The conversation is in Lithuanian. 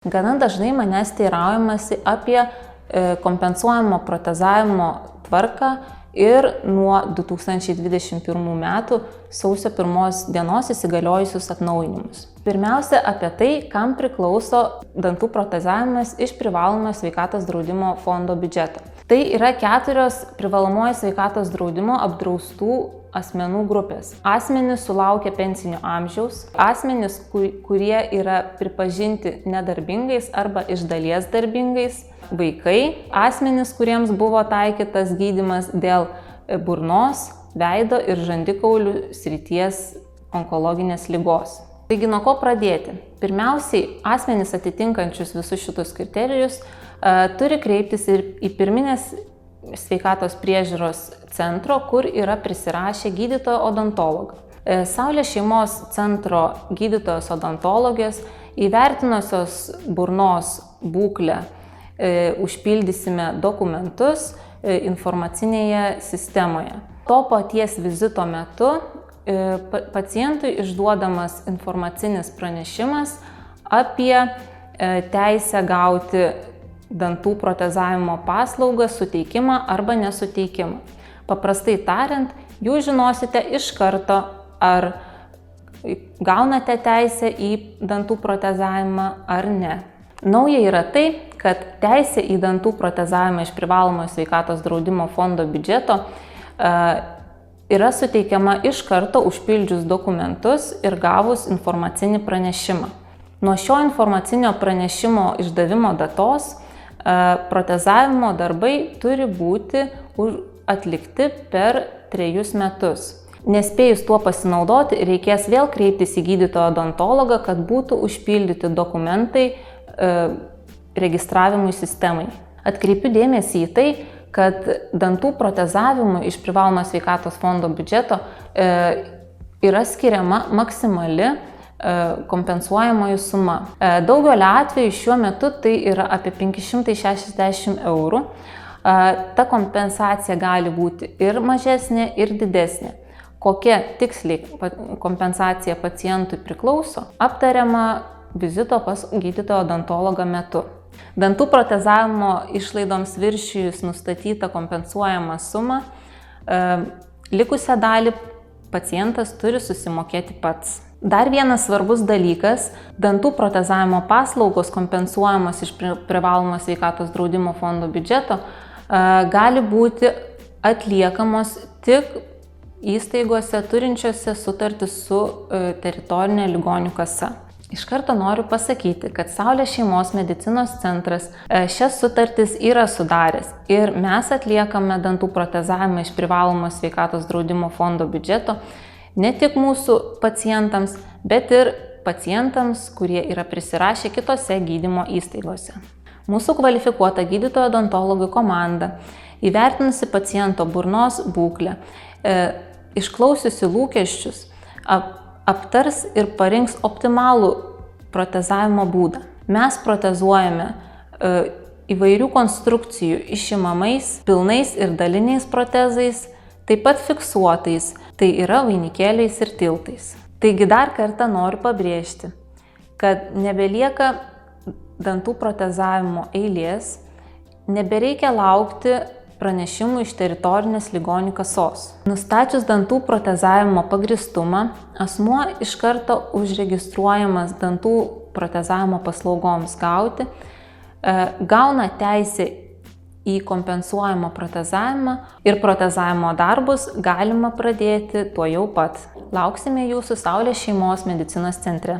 Gana dažnai manęs teiraujamasi apie kompensuojamo protezavimo tvarką ir nuo 2021 metų sausio 1 dienos įsigaliojusius atnaujinimus. Pirmiausia, apie tai, kam priklauso dantų protezavimas iš privalomojo sveikatos draudimo fondo biudžeto. Tai yra 4 privalomojo sveikatos draudimo apdraustų asmenų grupės. Asmenys sulaukę pensinio amžiaus, asmenys, kurie yra pripažinti nedarbingais arba iš dalies darbingais, vaikai, asmenys, kuriems buvo taikytas gydymas dėl burnos, veido ir žandikaulių srities onkologinės ligos. Taigi, nuo ko pradėti? Pirmiausiai, asmenys atitinkančius visus šitus kriterijus turi kreiptis ir į pirminės sveikatos priežiūros centro, kur yra prisirašę gydytojo odontologą. Saulės šeimos centro gydytojos odontologės įvertinusios burnos būklę užpildysime dokumentus informacinėje sistemoje. To paties vizito metu pacientui išduodamas informacinis pranešimas apie teisę gauti dantų protezavimo paslaugą, suteikimą arba nesuteikimą. Paprastai tariant, jūs žinosite iš karto, ar gaunate teisę į dantų protezavimą ar ne. Nauja yra tai, kad teisė į dantų protezavimą iš privalomojo sveikatos draudimo fondo biudžeto yra suteikiama iš karto užpildžius dokumentus ir gavus informacinį pranešimą. Nuo šio informacinio pranešimo išdavimo datos protezavimo darbai turi būti atlikti per 3 metus. Nespėjus tuo pasinaudoti, reikės vėl kreiptis į gydytojo odontologą, kad būtų užpildyti dokumentai registravimui sistemai. Atkreipiu dėmesį į tai, kad dantų protezavimui iš privalomo sveikatos fondo biudžeto yra skiriama maksimali kompensuojamoji suma. Daugelio atveju šiuo metu tai yra apie 560 eurų. Ta kompensacija gali būti ir mažesnė, ir didesnė. Kokia tiksliai kompensacija pacientui priklauso, aptariama vizito pas gydytojo odontologą metu. Dantų protezavimo išlaidoms viršijus nustatytą kompensuojamą sumą, likusią dalį pacientas turi susimokėti pats. Dar vienas svarbus dalykas – dantų protezavimo paslaugos kompensuojamos iš privalomo sveikatos draudimo fondo biudžeto gali būti atliekamos tik įstaigose turinčiose sutartį su teritorinė ligonių kasa. Iš karto noriu pasakyti, kad Saulės šeimos medicinos centras šias sutartis yra sudaręs ir mes atliekame dantų protezavimą iš privalomo sveikatos draudimo fondo biudžeto ne tik mūsų pacientams, bet ir pacientams, kurie yra prisirašę kitose gydymo įstaigose. Mūsų kvalifikuota gydytojo odontologų komanda, įvertinusi paciento burnos būklę, išklausiusi lūkesčius, aptars ir parinks optimalų protezavimo būdą. Mes protezuojame įvairių konstrukcijų išimamais, pilnais ir daliniais protezais, taip pat fiksuotais, tai yra vainikėliais ir tiltais. Taigi dar kartą noriu pabrėžti, kad nebelieka dantų protezavimo eilės, nebereikia laukti pranešimų iš teritorinės ligonių kasos. Nustačius dantų protezavimo pagrįstumą, asmuo iš karto užregistruojamas dantų protezavimo paslaugoms gauti, gauna teisę į kompensuojamą protezavimą ir protezavimo darbus galima pradėti tuojau pat. Lauksime jūsų Saulės šeimos medicinos centre.